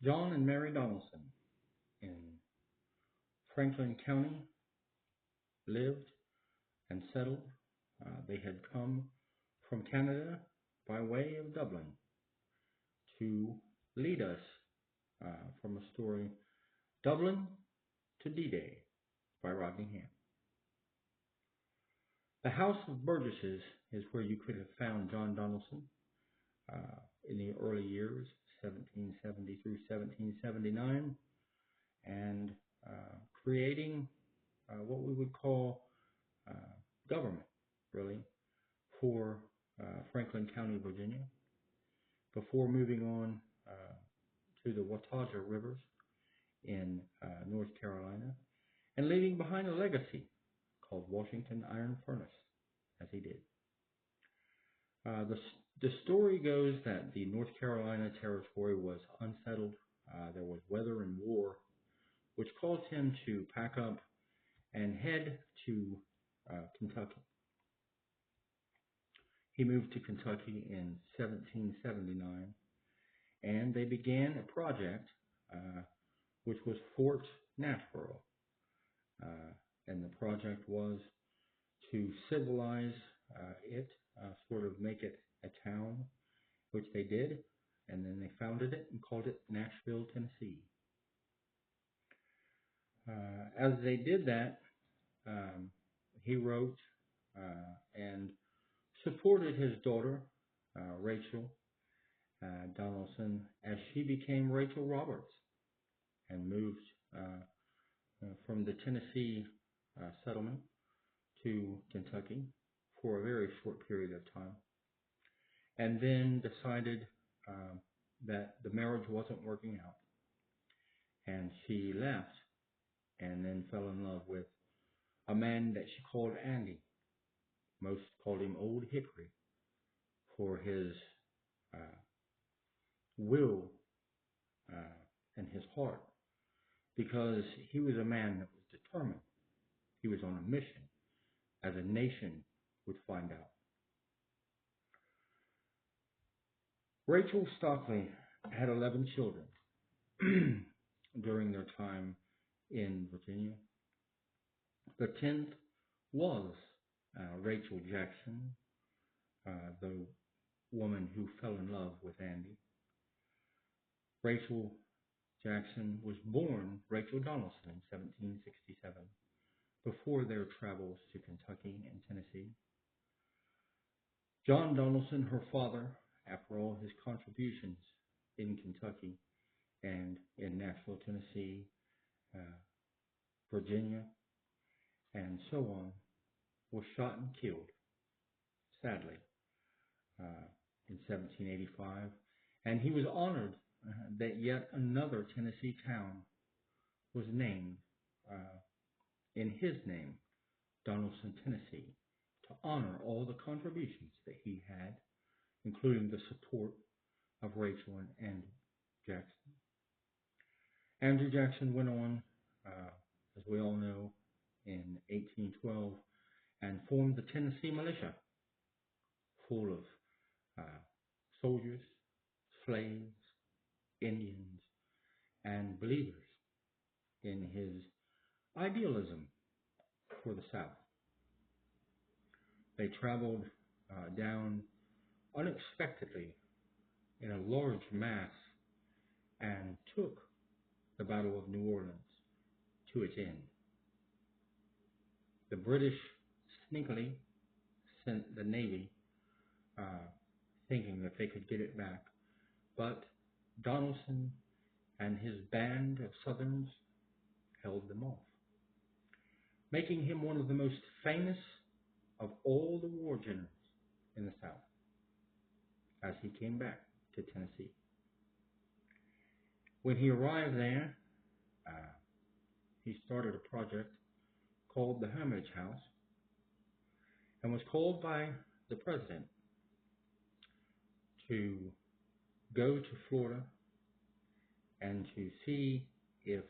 John and Mary Donaldson in Franklin County lived and settled. They had come from Canada by way of Dublin to lead us from a story, Dublin to D-Day by Rodney Ham. The House of Burgesses is where you could have found John Donaldson in the early years, 1770 through 1779, and creating what we would call government, really, for Franklin County, Virginia, before moving on to the Watauga Rivers in North Carolina, and leaving behind a legacy called Washington Iron Furnace, as he did. The story goes that the North Carolina territory was unsettled. There was weather and war, which caused him to pack up and head to Kentucky. He moved to Kentucky in 1779, and they began a project which was Fort Nashville. And the project was to civilize it, sort of make it a town, which they did, and then they founded it and called it Nashville, Tennessee. As they did that, he wrote and supported his daughter, Rachel Donaldson, as she became Rachel Roberts and moved from the Tennessee settlement to Kentucky for a very short period of time, and then decided that the marriage wasn't working out, and she left and then fell in love with a man that she called Andy. Most called him Old Hickory for his will and his heart, because he was a man that was determined. He was on a mission, as a nation would find out. Rachel Stockley had 11 children during their time in Virginia. The 10th was Rachel Jackson, the woman who fell in love with Andy. Rachel Jackson was born Rachel Donaldson in 1767, before their travels to Kentucky and Tennessee. John Donaldson, her father, after all his contributions in Kentucky and in Nashville, Tennessee, Virginia, and so on, was shot and killed, sadly, in 1785. And he was honored that yet another Tennessee town was named in his name, Donelson, Tennessee, to honor all the contributions that he had, including the support of Rachel and Andrew Jackson. Andrew Jackson went on, as we all know, in 1812 and formed the Tennessee militia, full of soldiers, slaves, Indians, and believers in his idealism for the South. They traveled down unexpectedly in a large mass and took the Battle of New Orleans to its end. The British sneakily sent the Navy thinking that they could get it back, but Donaldson and his band of Southerns held them off, making him one of the most famous of all the war generals in the South as he came back to Tennessee. When he arrived there, he started a project called the Hemitage House and was called by the president to go to Florida and to see if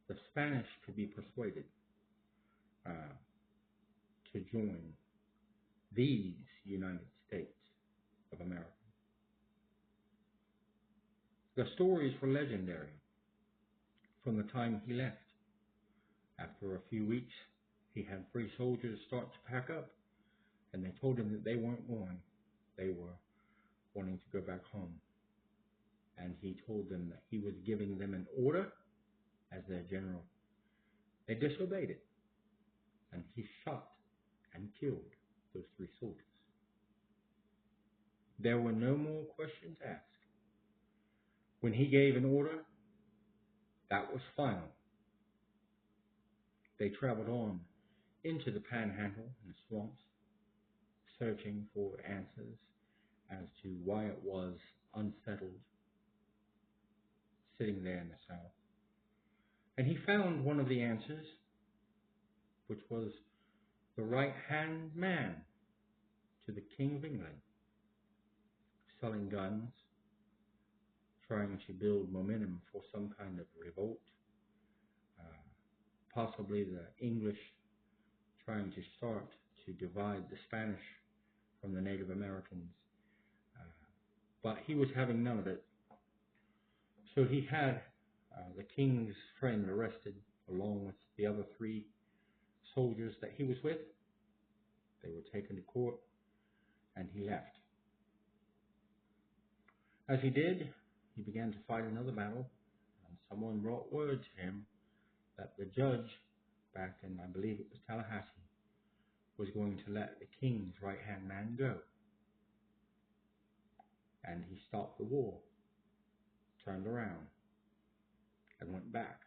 the Spanish could be persuaded to join these United States of America. The stories were legendary from the time he left. After a few weeks, he had 3 soldiers start to pack up, and they told him that they weren't going. They were wanting to go back home. And he told them that he was giving them an order as their general. They disobeyed it, and he shot and killed those 3 soldiers. There were no more questions asked. When he gave an order, that was final. They traveled on into the panhandle and the swamps, searching for answers as to why it was unsettled, sitting there in the south. And he found one of the answers, which was the right-hand man to the King of England, selling guns, trying to build momentum for some kind of revolt, possibly the English trying to start to divide the Spanish from the Native Americans. But he was having none of it. So he had the king's friend arrested along with the other 3 soldiers that he was with. They were taken to court, and he left. As he did, he began to fight another battle, and someone brought word to him that the judge back in, I believe it was Tallahassee, was going to let the king's right-hand man go. And he stopped the war, turned around, and went back.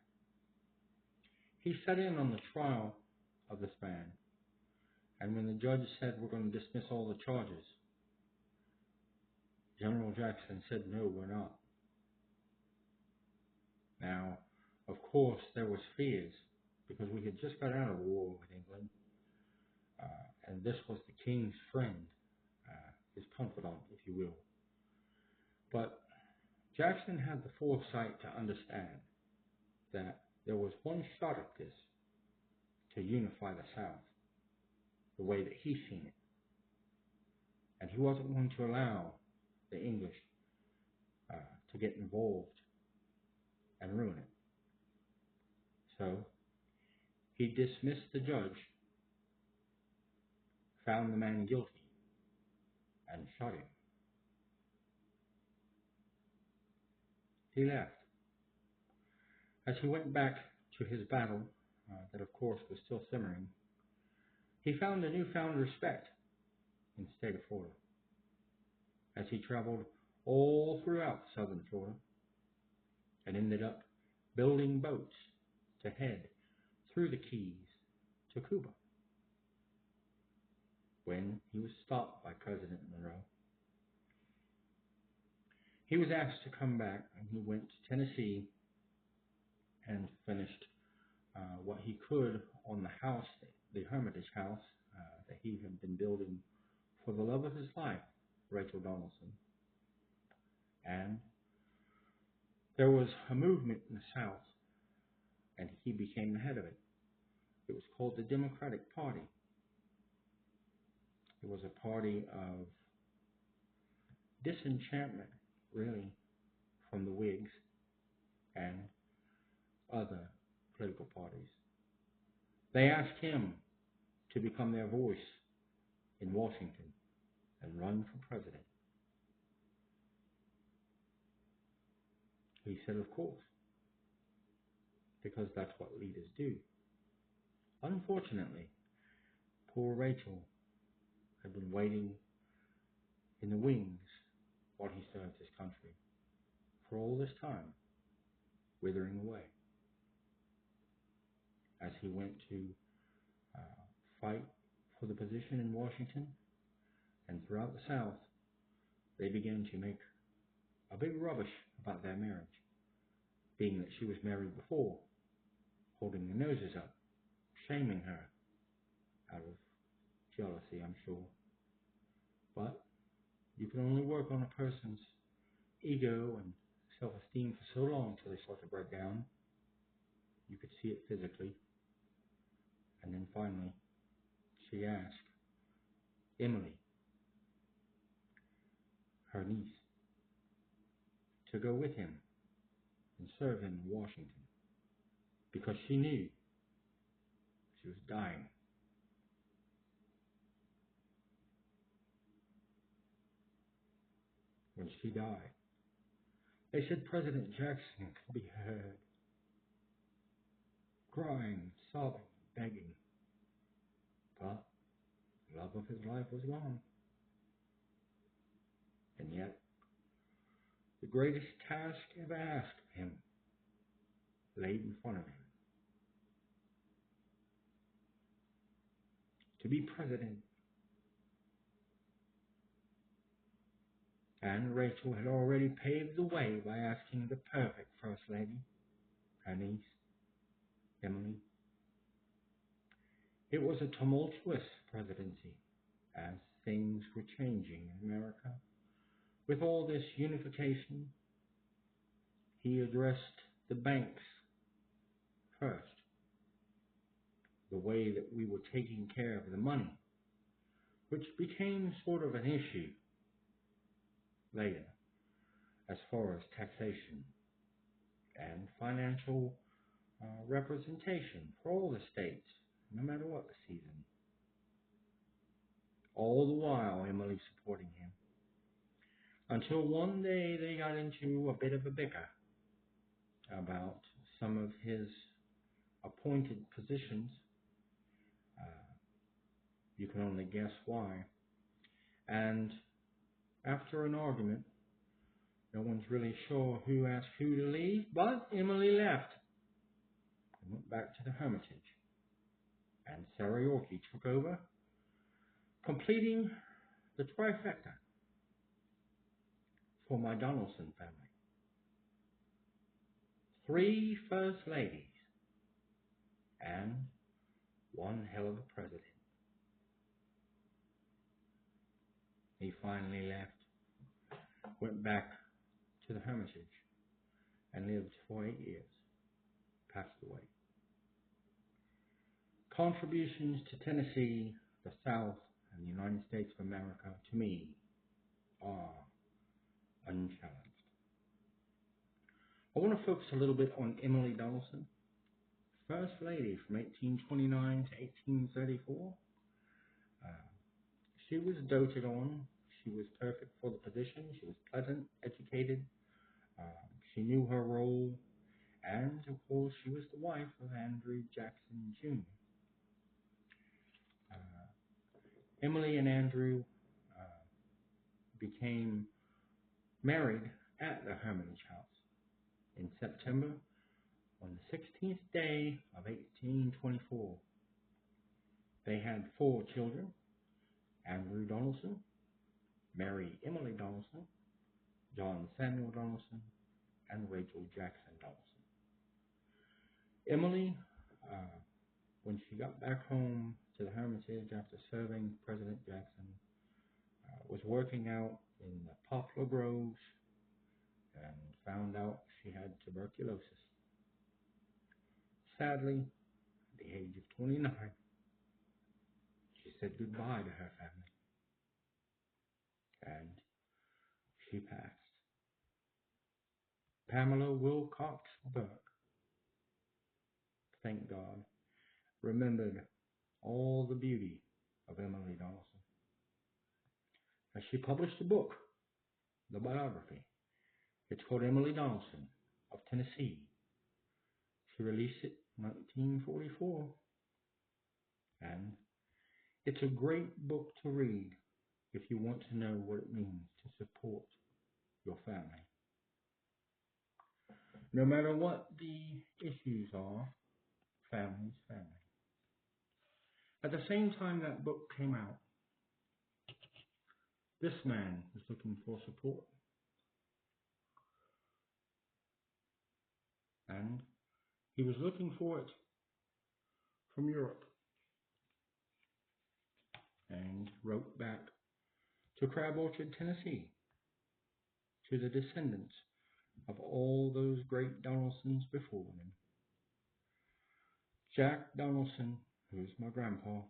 He sat in on the trial of this man, and when the judge said, "We're going to dismiss all the charges," General Jackson said, "No, we're not." Now, of course, there was fears, because we had just got out of war with England, and this was the king's friend, his confidant, if you will. But Jackson had the foresight to understand that there was one shot at this to unify the South the way that he seen it. And he wasn't going to allow the English to get involved and ruin it. So he dismissed the judge, found the man guilty, and shot him. He left. As he went back to his battle, that of course was still simmering, he found a newfound respect in the state of Florida. As he traveled all throughout southern Florida and ended up building boats to head through the Keys to Cuba, when he was stopped by President Monroe. He was asked to come back, and he went to Tennessee and finished what he could on the house, the Hemitage House, that he had been building for the love of his life, Rachel Donaldson. And there was a movement in the South, and he became the head of it. It was called the Democratic Party. It was a party of disenchantment, really, from the Whigs and other political parties. They asked him to become their voice in Washington and run for president. He said, of course, because that's what leaders do. Unfortunately, poor Rachel had been waiting in the wings while he served his country for all this time, withering away. As he went to fight for the position in Washington and throughout the South, they began to make a big rubbish about their marriage, being that she was married before, holding their noses up, shaming her out of jealousy, I'm sure. But you can only work on a person's ego and self-esteem for so long till they start to break down. You could see it physically. And then finally, she asked Emily, her niece, to go with him and serve him in Washington because she knew she was dying. When she died, they said President Jackson could be heard crying, sobbing, begging, but the love of his life was gone. And yet, the greatest task ever asked of him laid in front of him. To be president. And Rachel had already paved the way by asking the perfect First Lady, her niece, Emily. It was a tumultuous presidency as things were changing in America. With all this unification, he addressed the banks first, the way that we were taking care of the money, which became sort of an issue later as far as taxation and financial representation for all the states, no matter what the season. All the while, Emily supporting him. Until one day they got into a bit of a bicker about some of his appointed positions. You can only guess why. And after an argument, no one's really sure who asked who to leave, but Emily left and went back to the Hermitage. And Sarah Yorkie took over, completing the trifecta for my Donelson family. 3 first ladies and one hell of a president. He finally left, went back to the Hemitage, and lived for 8 years, passed away. Contributions to Tennessee, the South, and the United States of America, to me, are unchallenged. I want to focus a little bit on Emily Donaldson, First Lady from 1829 to 1834. She was doted on. She was perfect for the position. She was pleasant, educated. She knew her role. And, of course, she was the wife of Andrew Jackson Jr. Emily and Andrew became married at the Hemitage House in September on the 16th day of 1824. They had 4 children: Andrew Donaldson, Mary Emily Donaldson, John Samuel Donaldson, and Rachel Jackson Donaldson. Emily, when she got back home to the Hermitage after serving President Jackson, was working out in the poplar groves and found out she had tuberculosis. Sadly, at the age of 29, she said goodbye to her family, and she passed. Pamela Wilcox Burke, thank God, remembered all the beauty of Emily Donaldson. And she published a book, the biography. It's called Emily Donaldson of Tennessee. She released it in 1944. And it's a great book to read if you want to know what it means to support your family. No matter what the issues are, family's family. At the same time that book came out, this man was looking for support. And he was looking for it from Europe. And wrote back to Crab Orchard, Tennessee, to the descendants of all those great Donaldsons before him. Jack Donaldson, who's my grandpa,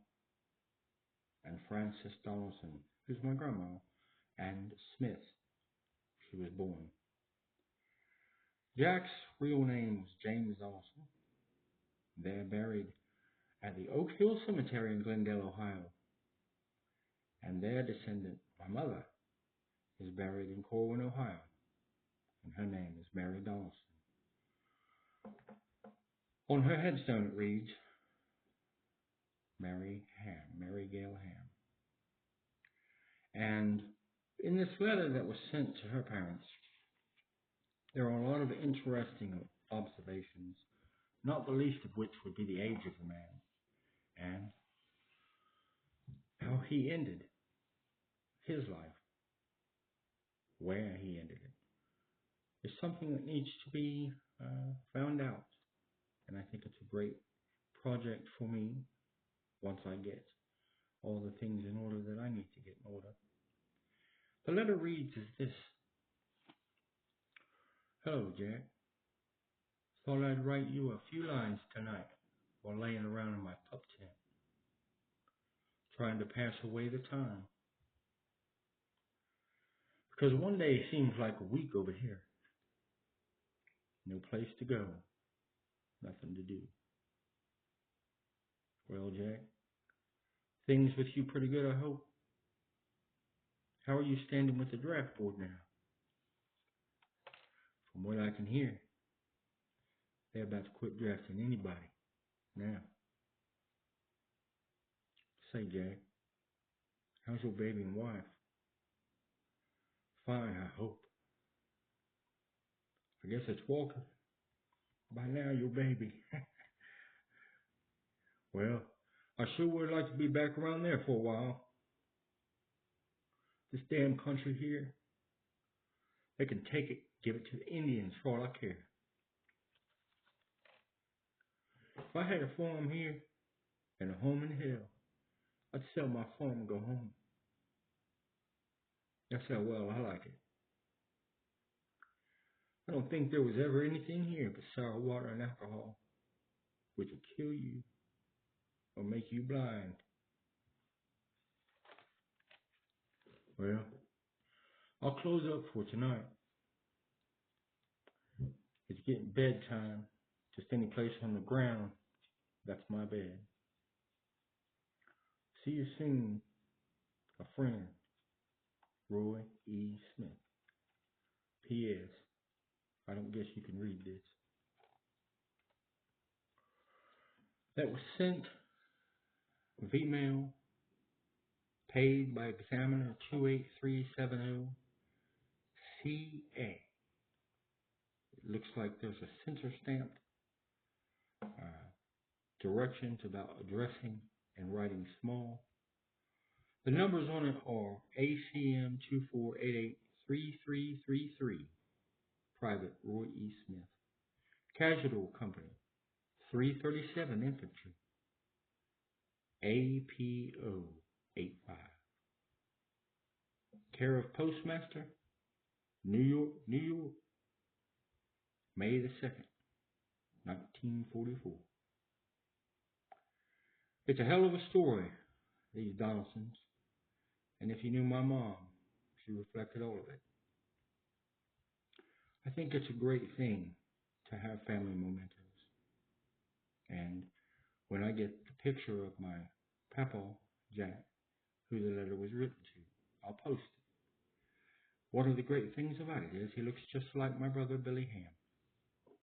and Frances Donaldson, who's my grandma, and Smith, she was born. Jack's real name was James Donaldson. They're buried at the Oak Hill Cemetery in Glendale, Ohio. And their descendant, my mother, is buried in Corwin, Ohio. And her name is Mary Donaldson. On her headstone it reads, Mary Gail Ham. And in this letter that was sent to her parents, there are a lot of interesting observations, not the least of which would be the age of the man and how he ended his life, where he ended it. It's something that needs to be found out, and I think it's a great project for me once I get all the things in order that I need to get in order. The letter reads as this. Hello, Jack. Thought I'd write you a few lines tonight while laying around in my pup tent, trying to pass away the time. Because one day seems like a week over here. No place to go, nothing to do. Well, Jack, things with you pretty good, I hope. How are you standing with the draft board now? From what I can hear, they're about to quit drafting anybody now. Say, Jack, how's your baby and wife? Fine, I hope. I guess it's Walker. By now, your baby. Well, I sure would like to be back around there for a while. This damn country here, they can take it, give it to the Indians for all I care. If I had a farm here and a home in hell, I'd sell my farm and go home. That's how well I like it. I don't think there was ever anything here but sour water and alcohol, which will kill you or make you blind. Well, I'll close up for tonight. It's getting bedtime. Just any place on the ground, that's my bed. See you soon, a friend, Roy E. Smith. P.S. I don't guess you can read this. That was sent with email, paid by examiner 28370 CA. It looks like there's a censor stamped directions about addressing and writing small. The numbers on it are ACM 24883333, Private Roy E. Smith. Casualty Company, 337 Infantry, APO 85. Care of Postmaster, New York, New York, May the 2nd, 1944. It's a hell of a story, these Donaldsons. And if you knew my mom, she reflected all of it. I think it's a great thing to have family mementos. And when I get the picture of my papa, Jack, who the letter was written to, I'll post it. One of the great things about it is he looks just like my brother Billy Ham.